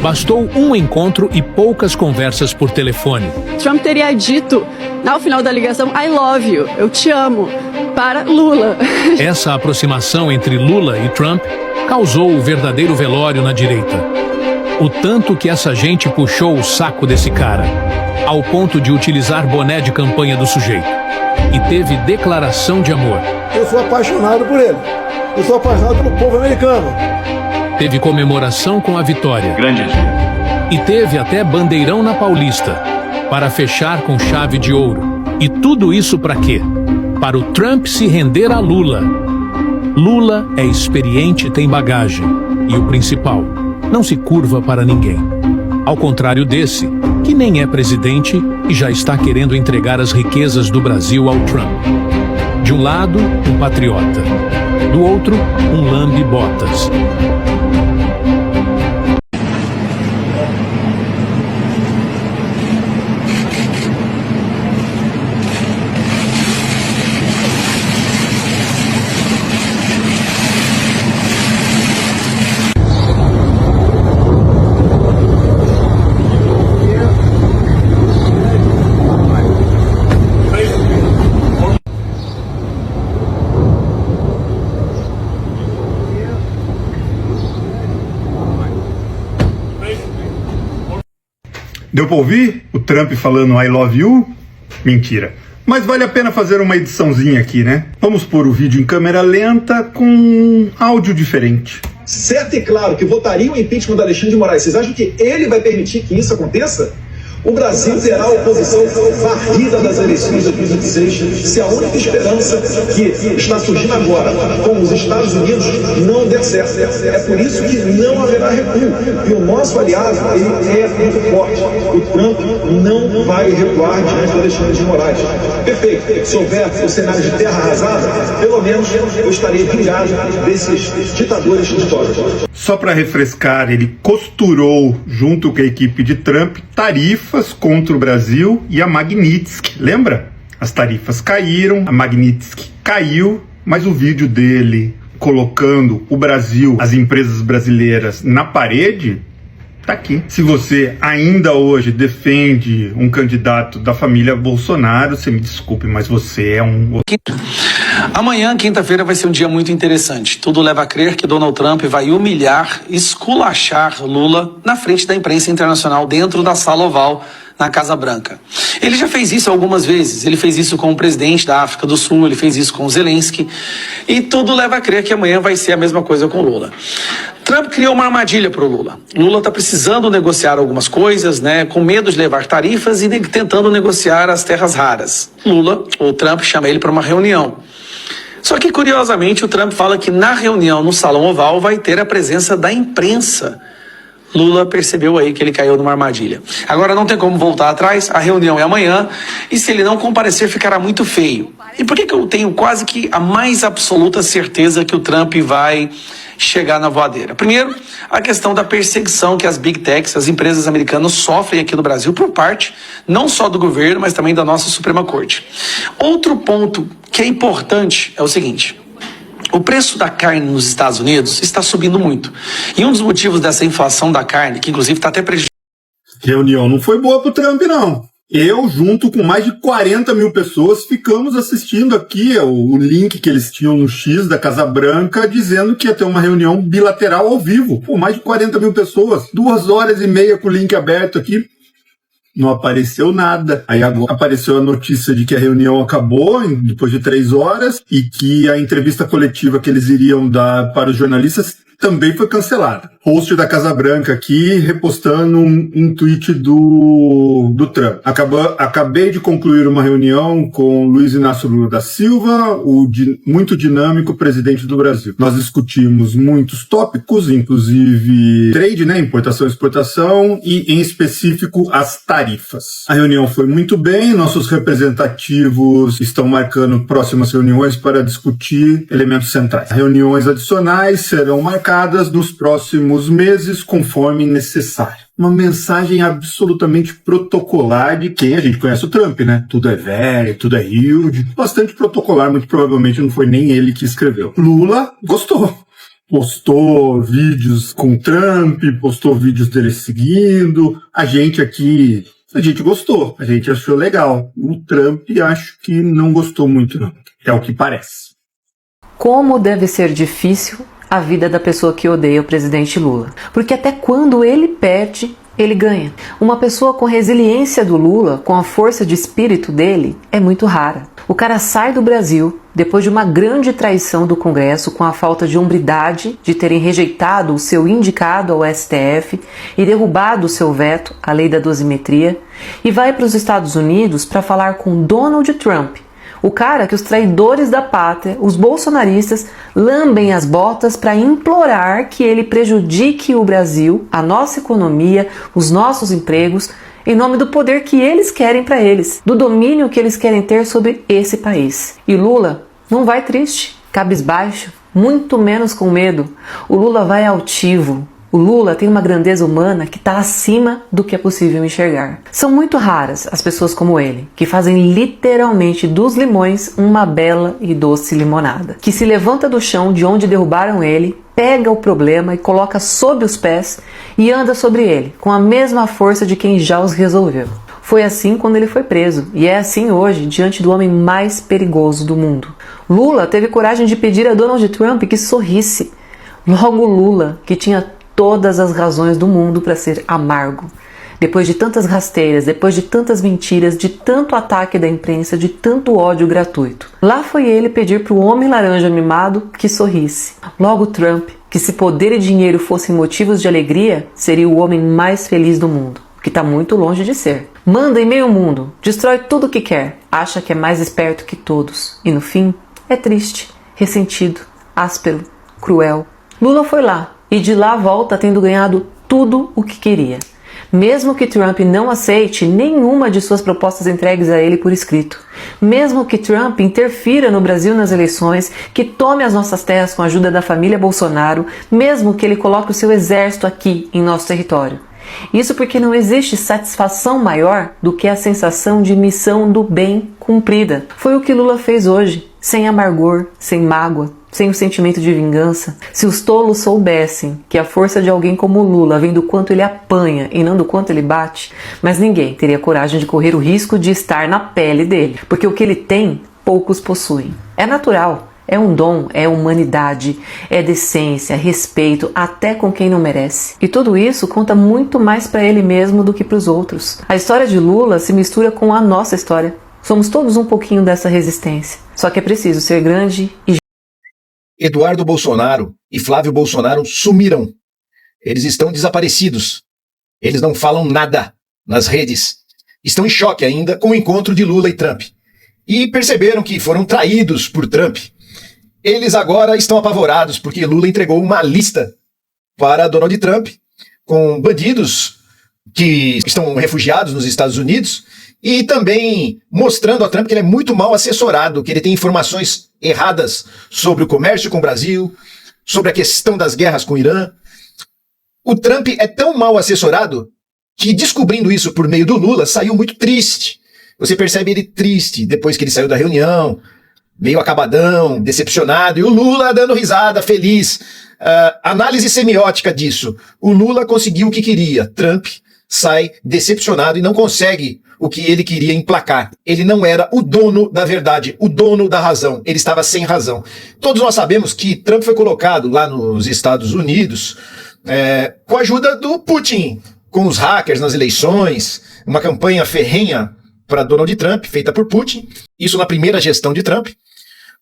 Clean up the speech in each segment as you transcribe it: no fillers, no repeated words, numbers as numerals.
Bastou um encontro e poucas conversas por telefone. Trump teria dito, ao final da ligação, I love you, eu te amo, para Lula. Essa aproximação entre Lula e Trump causou o verdadeiro velório na direita. O tanto que essa gente puxou o saco desse cara, ao ponto de utilizar boné de campanha do sujeito. E teve declaração de amor. Eu sou apaixonado por ele. Eu sou apaixonado pelo povo americano. Teve comemoração com a vitória. Grande dia. E teve até bandeirão na Paulista, para fechar com chave de ouro. E tudo isso para quê? Para o Trump se render a Lula. Lula é experiente e tem bagagem. E o principal, não se curva para ninguém. Ao contrário desse, que nem é presidente e já está querendo entregar as riquezas do Brasil ao Trump. De um lado, um patriota. Do outro, um lambe-botas. Deu pra ouvir o Trump falando I love you? Mentira. Mas vale a pena fazer uma ediçãozinha aqui, né? Vamos pôr o vídeo em câmera lenta com áudio diferente. Certo e claro que votaria o impeachment do Alexandre de Moraes. Vocês acham que ele vai permitir que isso aconteça? O Brasil terá a oposição varrida das eleições de 2026 se a única esperança que está surgindo agora com os Estados Unidos não der certo. É por isso que não haverá recuo. E o nosso aliado, ele é muito forte. O Trump não vai recuar diante do Alexandre de Moraes. Perfeito. Se houver o cenário de terra arrasada, pelo menos eu estarei vingado desses ditadores históricos. Só para refrescar, ele costurou, junto com a equipe de Trump, tarifas contra o Brasil e a Magnitsky. Lembra? As tarifas caíram, a Magnitsky caiu, mas o vídeo dele colocando o Brasil, as empresas brasileiras na parede, tá aqui. Se você ainda hoje defende um candidato da família Bolsonaro, você me desculpe, mas você é um... Amanhã, quinta-feira, vai ser um dia muito interessante. Tudo leva a crer que Donald Trump vai humilhar, esculachar Lula na frente da imprensa internacional dentro da Sala Oval, na Casa Branca. Ele já fez isso algumas vezes. Ele fez isso com o presidente da África do Sul, ele fez isso com o Zelensky. E tudo leva a crer que amanhã vai ser a mesma coisa com Lula. Trump criou uma armadilha para o Lula. Lula está precisando negociar algumas coisas, né, com medo de levar tarifas e tentando negociar as terras raras. O Trump chama ele para uma reunião. Só que, curiosamente, o Trump fala que na reunião no Salão Oval vai ter a presença da imprensa. Lula percebeu aí que ele caiu numa armadilha. Agora não tem como voltar atrás, a reunião é amanhã, e se ele não comparecer ficará muito feio. E por que eu tenho quase que a mais absoluta certeza que o Trump vai chegar na voadeira? Primeiro, a questão da perseguição que as Big Techs, as empresas americanas, sofrem aqui no Brasil por parte não só do governo, mas também da nossa Suprema Corte. Outro ponto que é importante é o seguinte: o preço da carne nos Estados Unidos está subindo muito. E um dos motivos dessa inflação da carne, que inclusive está até prejudicando... Reunião não foi boa pro Trump, não. Eu, junto com mais de 40 mil pessoas, ficamos assistindo aqui o link que eles tinham no X da Casa Branca, dizendo que ia ter uma reunião bilateral ao vivo. Pô, mais de 40 mil pessoas, 2h30 com o link aberto aqui. Não apareceu nada. Aí agora apareceu a notícia de que a reunião acabou depois de 3 horas e que a entrevista coletiva que eles iriam dar para os jornalistas também foi cancelada. Host da Casa Branca aqui repostando um tweet do Trump. Acabei de concluir uma reunião com Luiz Inácio Lula da Silva, muito dinâmico presidente do Brasil. Nós discutimos muitos tópicos, inclusive trade, né, importação e exportação, e em específico as tarifas. A reunião foi muito bem, nossos representativos estão marcando próximas reuniões para discutir elementos centrais. Reuniões adicionais serão marcadas nos próximos meses, conforme necessário. Uma mensagem absolutamente protocolar de quem a gente conhece o Trump, né? Tudo é velho, tudo é huge. Bastante protocolar, muito provavelmente não foi nem ele que escreveu. Lula gostou. postou vídeos com o Trump, postou vídeos dele seguindo. A gente aqui, a gente gostou, a gente achou legal. O Trump acho que não gostou muito, não. É o que parece. Como deve ser difícil a vida da pessoa que odeia o presidente Lula. Porque até quando ele perde, ele ganha. Uma pessoa com resiliência do Lula, com a força de espírito dele, é muito rara. O cara sai do Brasil depois de uma grande traição do Congresso, com a falta de hombridade de terem rejeitado o seu indicado ao STF e derrubado o seu veto à lei da dosimetria, e vai para os Estados Unidos para falar com Donald Trump, o cara que os traidores da pátria, os bolsonaristas, lambem as botas para implorar que ele prejudique o Brasil, a nossa economia, os nossos empregos, em nome do poder que eles querem para eles, do domínio que eles querem ter sobre esse país. E Lula não vai triste, cabisbaixo, muito menos com medo. O Lula vai altivo. O Lula tem uma grandeza humana que está acima do que é possível enxergar. São muito raras as pessoas como ele, que fazem literalmente dos limões uma bela e doce limonada, que se levanta do chão de onde derrubaram ele, pega o problema e coloca sob os pés e anda sobre ele, com a mesma força de quem já os resolveu. Foi assim quando ele foi preso, e é assim hoje diante do homem mais perigoso do mundo. Lula teve coragem de pedir a Donald Trump que sorrisse. Logo Lula, que tinha todas as razões do mundo para ser amargo. Depois de tantas rasteiras, depois de tantas mentiras, de tanto ataque da imprensa, de tanto ódio gratuito. Lá foi ele pedir para o homem laranja mimado que sorrisse. Logo Trump, que se poder e dinheiro fossem motivos de alegria, seria o homem mais feliz do mundo, que está muito longe de ser. Manda em meio mundo, destrói tudo o que quer, acha que é mais esperto que todos. E no fim, é triste, ressentido, áspero, cruel. Lula foi lá, e de lá volta tendo ganhado tudo o que queria. Mesmo que Trump não aceite nenhuma de suas propostas entregues a ele por escrito. Mesmo que Trump interfira no Brasil nas eleições, que tome as nossas terras com a ajuda da família Bolsonaro, mesmo que ele coloque o seu exército aqui em nosso território. Isso porque não existe satisfação maior do que a sensação de missão do bem cumprida. Foi o que Lula fez hoje, sem amargor, sem mágoa, sem o sentimento de vingança. Se os tolos soubessem que a força de alguém como Lula vem do quanto ele apanha e não do quanto ele bate, mas ninguém teria coragem de correr o risco de estar na pele dele, porque o que ele tem, poucos possuem. É natural, é um dom, é humanidade, é decência, respeito, até com quem não merece. E tudo isso conta muito mais para ele mesmo do que para os outros. A história de Lula se mistura com a nossa história. Somos todos um pouquinho dessa resistência. Só que é preciso ser grande e Eduardo Bolsonaro e Flávio Bolsonaro sumiram. Eles estão desaparecidos. Eles não falam nada nas redes. Estão em choque ainda com o encontro de Lula e Trump. E perceberam que foram traídos por Trump. Eles agora estão apavorados porque Lula entregou uma lista para Donald Trump com bandidos que estão refugiados nos Estados Unidos e também mostrando a Trump que ele é muito mal assessorado, que ele tem informações erradas sobre o comércio com o Brasil, sobre a questão das guerras com o Irã. O Trump é tão mal assessorado que, descobrindo isso por meio do Lula, saiu muito triste. Você percebe ele triste depois que ele saiu da reunião, meio acabadão, decepcionado, e o Lula dando risada, feliz. Análise semiótica disso. O Lula conseguiu o que queria. Trump sai decepcionado e não consegue o que ele queria emplacar. Ele não era o dono da verdade, o dono da razão. Ele estava sem razão. Todos nós sabemos que Trump foi colocado lá nos Estados Unidos com a ajuda do Putin, com os hackers nas eleições, uma campanha ferrenha para Donald Trump, feita por Putin, isso na primeira gestão de Trump,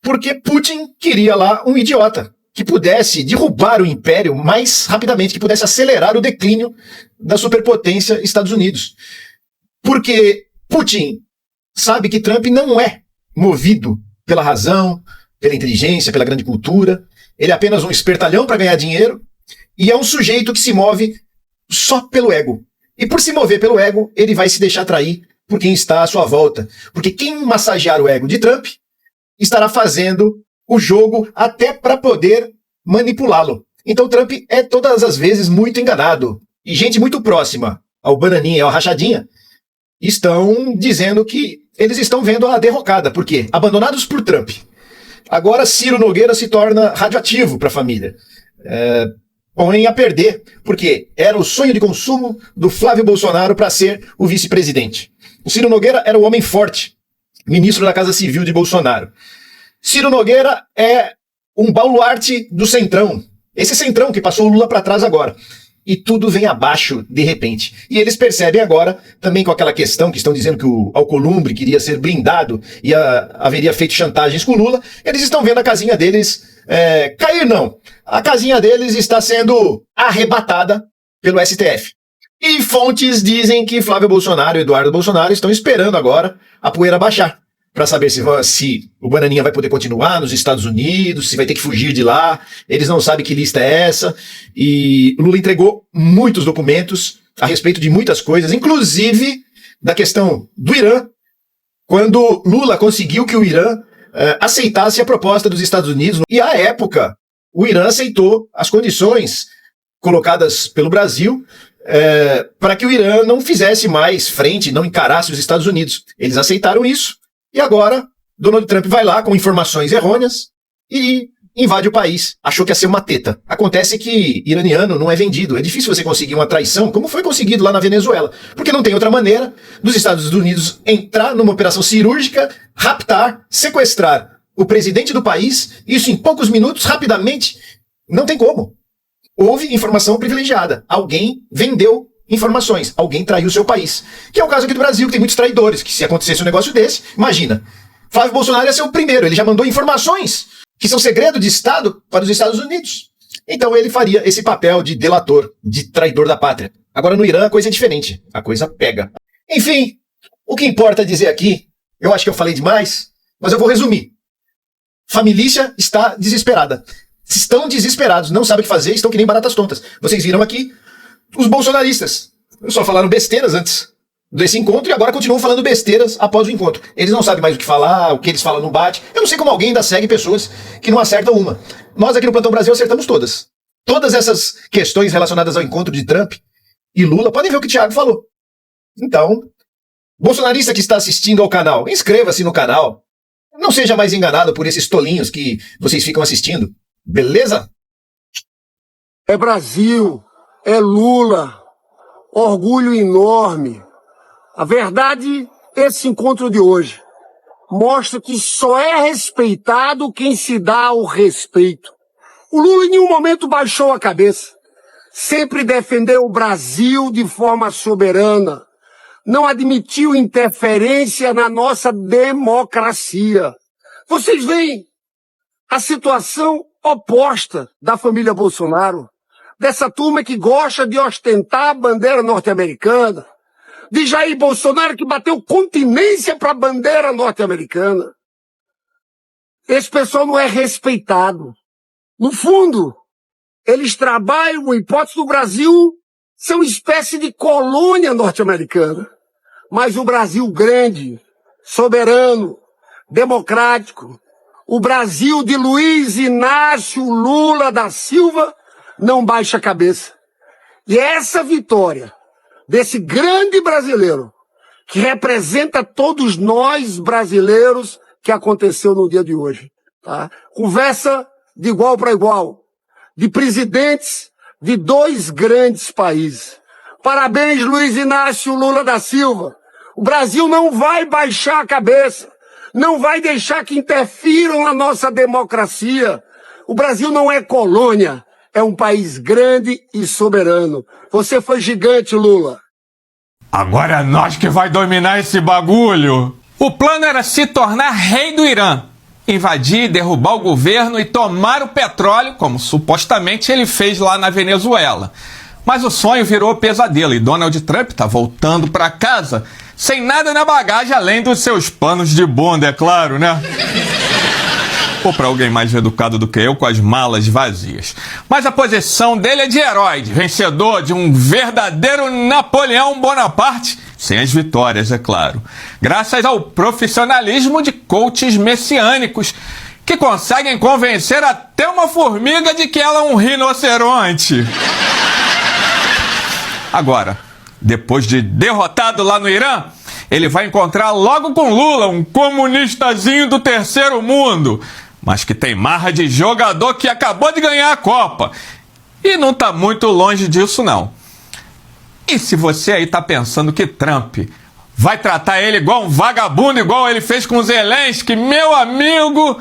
porque Putin queria lá um idiota que pudesse derrubar o império mais rapidamente, que pudesse acelerar o declínio da superpotência Estados Unidos. Porque Putin sabe que Trump não é movido pela razão, pela inteligência, pela grande cultura. Ele é apenas um espertalhão para ganhar dinheiro e é um sujeito que se move só pelo ego. E por se mover pelo ego, ele vai se deixar atrair por quem está à sua volta. Porque quem massagear o ego de Trump estará fazendo o jogo até para poder manipulá-lo. Então Trump é todas as vezes muito enganado. E gente muito próxima ao Bananinha e ao Rachadinha estão dizendo que eles estão vendo a derrocada. Por quê? Abandonados por Trump. Agora Ciro Nogueira se torna radioativo para a família. põem a perder, porque era o sonho de consumo do Flávio Bolsonaro para ser o vice-presidente. O Ciro Nogueira era o homem forte, ministro da Casa Civil de Bolsonaro. Ciro Nogueira é um baluarte do Centrão, esse Centrão que passou o Lula para trás agora. E tudo vem abaixo de repente. E eles percebem agora, também com aquela questão que estão dizendo que o Alcolumbre queria ser blindado e haveria feito chantagens com o Lula, eles estão vendo a casinha deles cair, não. A casinha deles está sendo arrebatada pelo STF. E fontes dizem que Flávio Bolsonaro e Eduardo Bolsonaro estão esperando agora a poeira baixar, para saber se o Bananinha vai poder continuar nos Estados Unidos, se vai ter que fugir de lá. Eles não sabem que lista é essa. E Lula entregou muitos documentos a respeito de muitas coisas, inclusive da questão do Irã, quando Lula conseguiu que o Irã aceitasse a proposta dos Estados Unidos. E à época, o Irã aceitou as condições colocadas pelo Brasil para que o Irã não fizesse mais frente, não encarasse os Estados Unidos. Eles aceitaram isso. E agora, Donald Trump vai lá com informações errôneas e invade o país. Achou que ia ser uma teta. Acontece que iraniano não é vendido. É difícil você conseguir uma traição, como foi conseguido lá na Venezuela. Porque não tem outra maneira dos Estados Unidos entrar numa operação cirúrgica, raptar, sequestrar o presidente do país, isso em poucos minutos, rapidamente. Não tem como. Houve informação privilegiada. Alguém vendeu informações. Alguém traiu o seu país. Que é o caso aqui do Brasil, que tem muitos traidores, que se acontecesse um negócio desse, imagina, Flávio Bolsonaro ia ser o primeiro, ele já mandou informações que são segredo de Estado para os Estados Unidos. Então ele faria esse papel de delator, de traidor da pátria. Agora no Irã a coisa é diferente, a coisa pega. Enfim, o que importa dizer aqui, eu acho que eu falei demais, mas eu vou resumir. Família está desesperada. Estão desesperados, não sabem o que fazer, estão que nem baratas tontas. Vocês viram aqui os bolsonaristas só falaram besteiras antes desse encontro e agora continuam falando besteiras após o encontro. Eles não sabem mais o que falar, o que eles falam não bate. Eu não sei como alguém ainda segue pessoas que não acertam uma. Nós aqui no Plantão Brasil acertamos todas. Todas essas questões relacionadas ao encontro de Trump e Lula, podem ver o que o Thiago falou. Então, bolsonarista que está assistindo ao canal, inscreva-se no canal. Não seja mais enganado por esses tolinhos que vocês ficam assistindo. Beleza? É Brasil. É Lula, orgulho enorme. A verdade, esse encontro de hoje mostra que só é respeitado quem se dá o respeito. O Lula em nenhum momento baixou a cabeça. Sempre defendeu o Brasil de forma soberana. Não admitiu interferência na nossa democracia. Vocês veem a situação oposta da família Bolsonaro. Dessa turma que gosta de ostentar a bandeira norte-americana, de Jair Bolsonaro que bateu continência para a bandeira norte-americana. Esse pessoal não é respeitado. No fundo, eles trabalham, em hipótese do Brasil, são espécie de colônia norte-americana. Mas o Brasil grande, soberano, democrático, o Brasil de Luiz Inácio Lula da Silva, não baixa a cabeça. E essa vitória desse grande brasileiro, que representa todos nós brasileiros, que aconteceu no dia de hoje. Tá? Conversa de igual para igual, de presidentes de dois grandes países. Parabéns, Luiz Inácio Lula da Silva. O Brasil não vai baixar a cabeça, não vai deixar que interfiram na nossa democracia. O Brasil não é colônia. É um país grande e soberano. Você foi gigante, Lula. Agora é nós que vai dominar esse bagulho. O plano era se tornar rei do Irã. Invadir, derrubar o governo e tomar o petróleo, como supostamente ele fez lá na Venezuela. Mas o sonho virou pesadelo e Donald Trump tá voltando para casa sem nada na bagagem além dos seus panos de bunda, é claro, né? Ou para alguém mais educado do que eu, com as malas vazias. Mas a posição dele é de herói, de vencedor, de um verdadeiro Napoleão Bonaparte, sem as vitórias, é claro. Graças ao profissionalismo de coaches messiânicos, que conseguem convencer até uma formiga de que ela é um rinoceronte. Agora, depois de derrotado lá no Irã, ele vai encontrar logo com Lula, um comunistazinho do terceiro mundo. mas que tem marra de jogador que acabou de ganhar a Copa. E não tá muito longe disso, não. E se você aí tá pensando que Trump vai tratar ele igual um vagabundo, igual ele fez com Zelensky, meu amigo,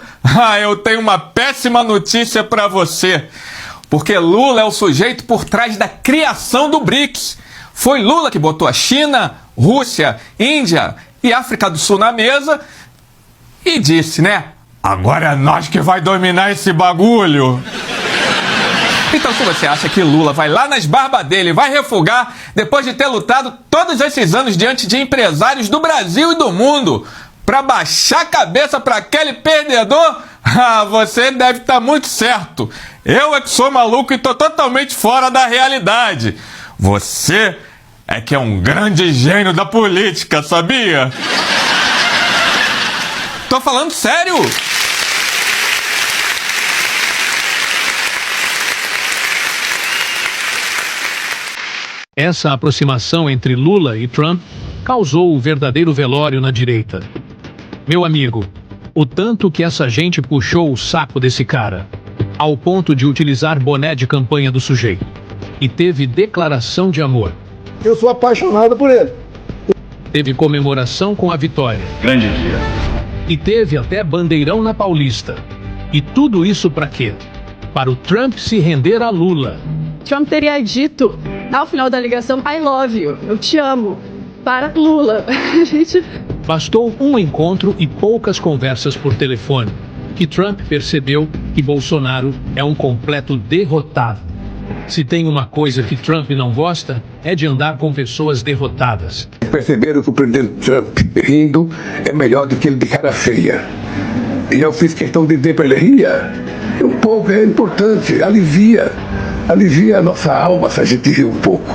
eu tenho uma péssima notícia pra você. Porque Lula é o sujeito por trás da criação do BRICS. Foi Lula que botou a China, Rússia, Índia e África do Sul na mesa e disse, né? Agora é nós que vai dominar esse bagulho. Então, se você acha que Lula vai lá nas barbas dele, vai refugar, depois de ter lutado todos esses anos diante de empresários do Brasil e do mundo, para baixar a cabeça para aquele perdedor, você deve estar muito certo. Eu é que sou maluco e tô totalmente fora da realidade. Você é que é um grande gênio da política, sabia? Tô falando sério. Essa aproximação entre Lula e Trump causou o verdadeiro velório na direita. Meu amigo, o tanto que essa gente puxou o saco desse cara, ao ponto de utilizar boné de campanha do sujeito. E teve declaração de amor. Eu sou apaixonado por ele. Teve comemoração com a vitória. Grande dia. E teve até bandeirão na Paulista. E tudo isso para quê? Para o Trump se render a Lula. Trump teria dito, ao final da ligação, I love you, eu te amo, para Lula. Bastou um encontro e poucas conversas por telefone, que Trump percebeu que Bolsonaro é um completo derrotado. Se tem uma coisa que Trump não gosta, é de andar com pessoas derrotadas. Perceberam que o presidente Trump rindo é melhor do que ele de cara feia. E eu fiz questão de dizer para ele, ria. Um pouco é importante, alivia a nossa alma se a gente rir um pouco.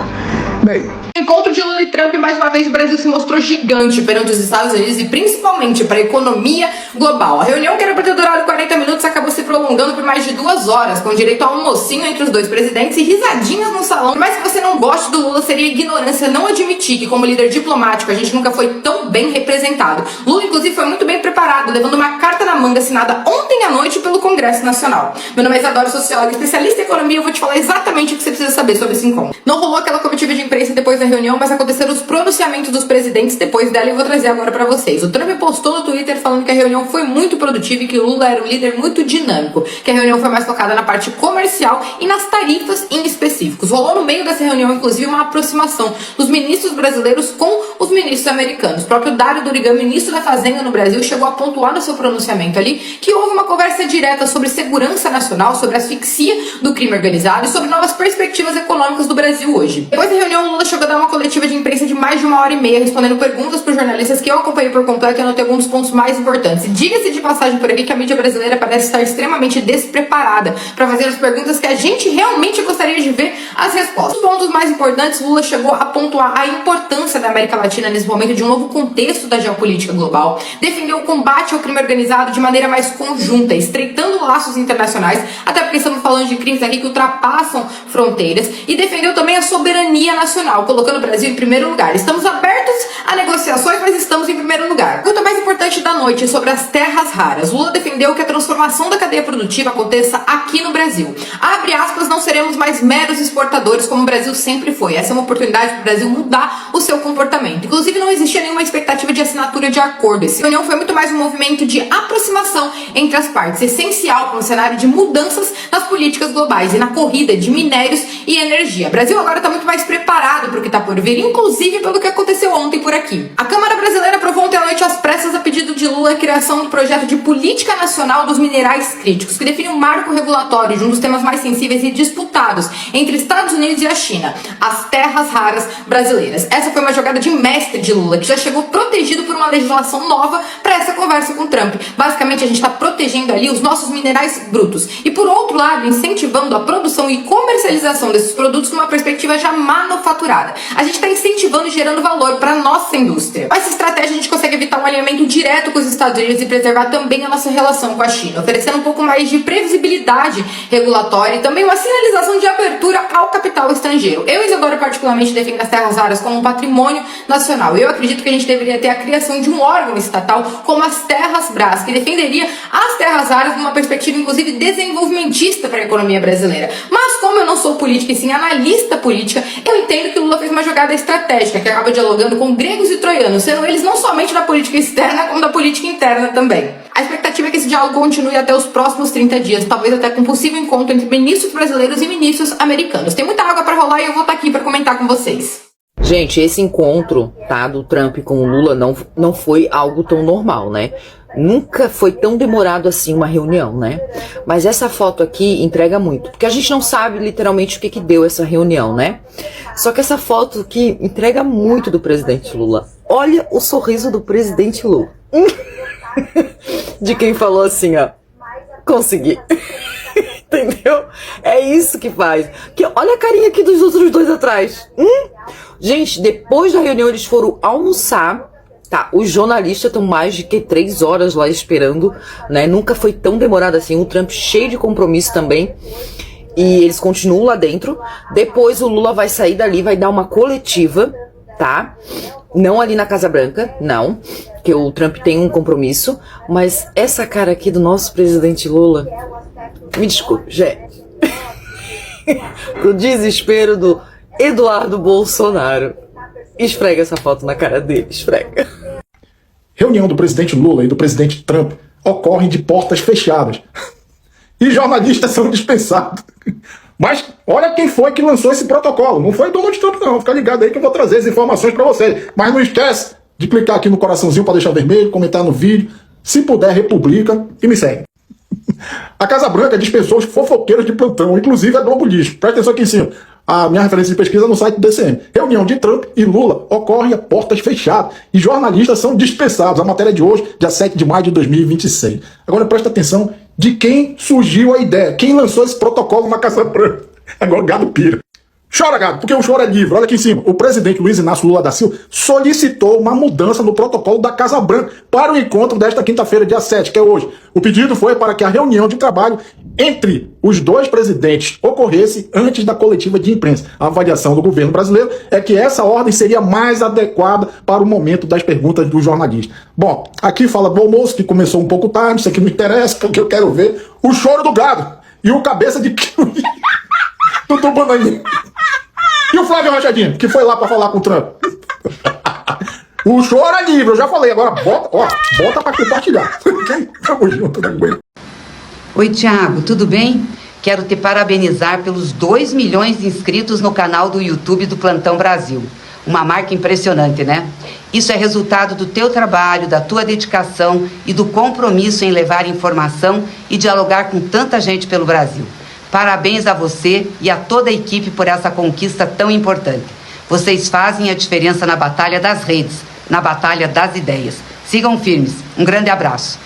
Bem, encontro de Lula e Trump, mais uma vez o Brasil se mostrou gigante perante os Estados Unidos e principalmente para a economia global. A reunião, que era para ter durado 40 minutos, acabou se prolongando por mais de 2 horas, com direito a almocinho entre os dois presidentes e risadinhas no salão. Mas se você não gosta do Lula, seria ignorância não admitir que, como líder diplomático, a gente nunca foi tão bem representado. Lula, inclusive, foi muito bem preparado, levando uma carta na manga assinada ontem à noite pelo Congresso Nacional. Meu nome é Isadora, socióloga, especialista em economia, eu vou te falar exatamente o que você precisa saber sobre esse encontro. Não rolou aquela comitiva de imprensa depois da reunião, mas aconteceram os pronunciamentos dos presidentes depois dela e eu vou trazer agora pra vocês. O Trump postou no Twitter falando que a reunião foi muito produtiva e que o Lula era um líder muito dinâmico, que a reunião foi mais focada na parte comercial e nas tarifas em específicos. Rolou no meio dessa reunião, inclusive, uma aproximação dos ministros brasileiros com os ministros americanos. O próprio Dário Durigan, ministro da Fazenda no Brasil, chegou a pontuar no seu pronunciamento ali que houve uma conversa direta sobre segurança nacional, sobre a asfixia do crime organizado e sobre novas perspectivas econômicas do Brasil hoje. Depois da reunião, Lula chegou a dar uma coletiva de imprensa de mais de 1h30, respondendo perguntas por jornalistas que eu acompanhei por completo e anotei alguns pontos mais importantes. E diga-se de passagem por aqui que a mídia brasileira parece estar extremamente despreparada para fazer as perguntas que a gente realmente gostaria de ver as respostas. Os pontos mais importantes, Lula chegou a pontuar a importância da América Latina nesse momento de um novo contexto da geopolítica global, defendeu o combate ao crime organizado de maneira mais conjunta, estreitando laços internacionais, até porque estamos falando de crimes aqui que ultrapassam fronteiras, e defendeu também a soberania nacional, colocando o Brasil em primeiro lugar. Estamos abertos a negociações, mas estamos em primeiro lugar. A pergunta mais importante da noite sobre as terras raras. Lula defendeu que a transformação da cadeia produtiva aconteça aqui no Brasil. Abre aspas, não seremos mais meros exportadores como o Brasil sempre foi. Essa é uma oportunidade para o Brasil mudar o seu comportamento. Inclusive, não existia nenhuma expectativa de assinatura de acordo. Essa reunião foi muito mais um movimento de aproximação entre as partes, essencial para um cenário de mudanças nas políticas globais e na corrida de minérios e energia. O Brasil agora está muito mais preparado para o que está por vir, inclusive pelo que aconteceu ontem por aqui. A Câmara Brasileira aprovou ontem à noite às pressas, a pedido de Lula, a criação do projeto de Política Nacional dos Minerais Críticos, que define um marco regulatório de um dos temas mais sensíveis e disputados entre Estados Unidos e a China, as terras raras brasileiras. Essa foi uma jogada de mestre de Lula, que já chegou protegido por uma legislação nova para essa conversa com Trump. Basicamente, a gente está protegendo ali os nossos minerais brutos e, por outro lado, incentivando a produção e comercialização desses produtos numa perspectiva já manufaturada. A gente está incentivando e gerando valor para a nossa indústria. Com essa estratégia, a gente consegue evitar um alinhamento direto com os Estados Unidos e preservar também a nossa relação com a China, oferecendo um pouco mais de previsibilidade regulatória e também uma sinalização de abertura ao capital estrangeiro. Eu, Isadora, particularmente defendo as terras raras como um patrimônio nacional. Eu acredito que a gente deveria ter a criação de um órgão estatal como a das terras Brás, que defenderia as terras raras numa perspectiva, inclusive, desenvolvimentista para a economia brasileira. Mas como eu não sou política e sim analista política, eu entendo que Lula fez uma jogada estratégica que acaba dialogando com gregos e troianos, sendo eles não somente da política externa, como da política interna também. A expectativa é que esse diálogo continue até os próximos 30 dias, talvez até com um possível encontro entre ministros brasileiros e ministros americanos. Tem muita água para rolar e eu vou estar aqui para comentar com vocês. Gente, esse encontro, tá, do Trump com o Lula não foi algo tão normal, né? Nunca foi tão demorado assim uma reunião, né? Mas essa foto aqui entrega muito, porque a gente não sabe literalmente o que deu essa reunião, né? Só que essa foto aqui entrega muito do presidente Lula. Olha o sorriso do presidente Lula. De quem falou assim, ó, consegui. Entendeu? É isso que faz. Olha a carinha aqui dos outros dois atrás. Gente, depois da reunião eles foram almoçar. Tá, os jornalistas estão mais de 3 horas lá esperando, né? Nunca foi tão demorado assim. O Trump cheio de compromisso também. E eles continuam lá dentro. Depois o Lula vai sair dali, vai dar uma coletiva, tá? Não ali na Casa Branca, não. Que o Trump tem um compromisso. Mas essa cara aqui do nosso presidente Lula... Me desculpe, gente. Pro desespero do Eduardo Bolsonaro. Esfrega essa foto na cara dele, esfrega. Reunião do presidente Lula e do presidente Trump ocorrem de portas fechadas. E jornalistas são dispensados. Mas olha quem foi que lançou esse protocolo. Não foi Donald Trump, não. Fica ligado aí que eu vou trazer as informações para vocês. Mas não esquece de clicar aqui no coraçãozinho para deixar vermelho, comentar no vídeo. Se puder, republica e me segue. A Casa Branca dispensou os fofoqueiros de plantão, inclusive a Globo Lixo. Presta atenção aqui em cima. A minha referência de pesquisa no site do DCM. Reunião de Trump e Lula ocorre a portas fechadas e jornalistas são dispensados. A matéria de hoje, dia 7 de maio de 2026. Agora presta atenção de quem surgiu a ideia, quem lançou esse protocolo na Casa Branca. Agora gado pira. Chora, gado, porque o choro é livre. Olha aqui em cima. O presidente Luiz Inácio Lula da Silva solicitou uma mudança no protocolo da Casa Branca para o encontro desta quinta-feira, dia 7, que é hoje. O pedido foi para que a reunião de trabalho entre os dois presidentes ocorresse antes da coletiva de imprensa. A avaliação do governo brasileiro é que essa ordem seria mais adequada para o momento das perguntas do jornalista. Bom, aqui fala do almoço, que começou um pouco tarde, isso aqui não interessa, porque eu quero ver o choro do gado e o cabeça de Dudu Bananinha. E o Flávio Rachadinho, que foi lá para falar com o Trump. O choro é livre, eu já falei. Agora bota para compartilhar. Tamo junto, né? Oi, Thiago, tudo bem? Quero te parabenizar pelos 2 milhões de inscritos no canal do YouTube do Plantão Brasil. Uma marca impressionante, né? Isso é resultado do teu trabalho, da tua dedicação e do compromisso em levar informação e dialogar com tanta gente pelo Brasil. Parabéns a você e a toda a equipe por essa conquista tão importante. Vocês fazem a diferença na batalha das redes, na batalha das ideias. Sigam firmes. Um grande abraço.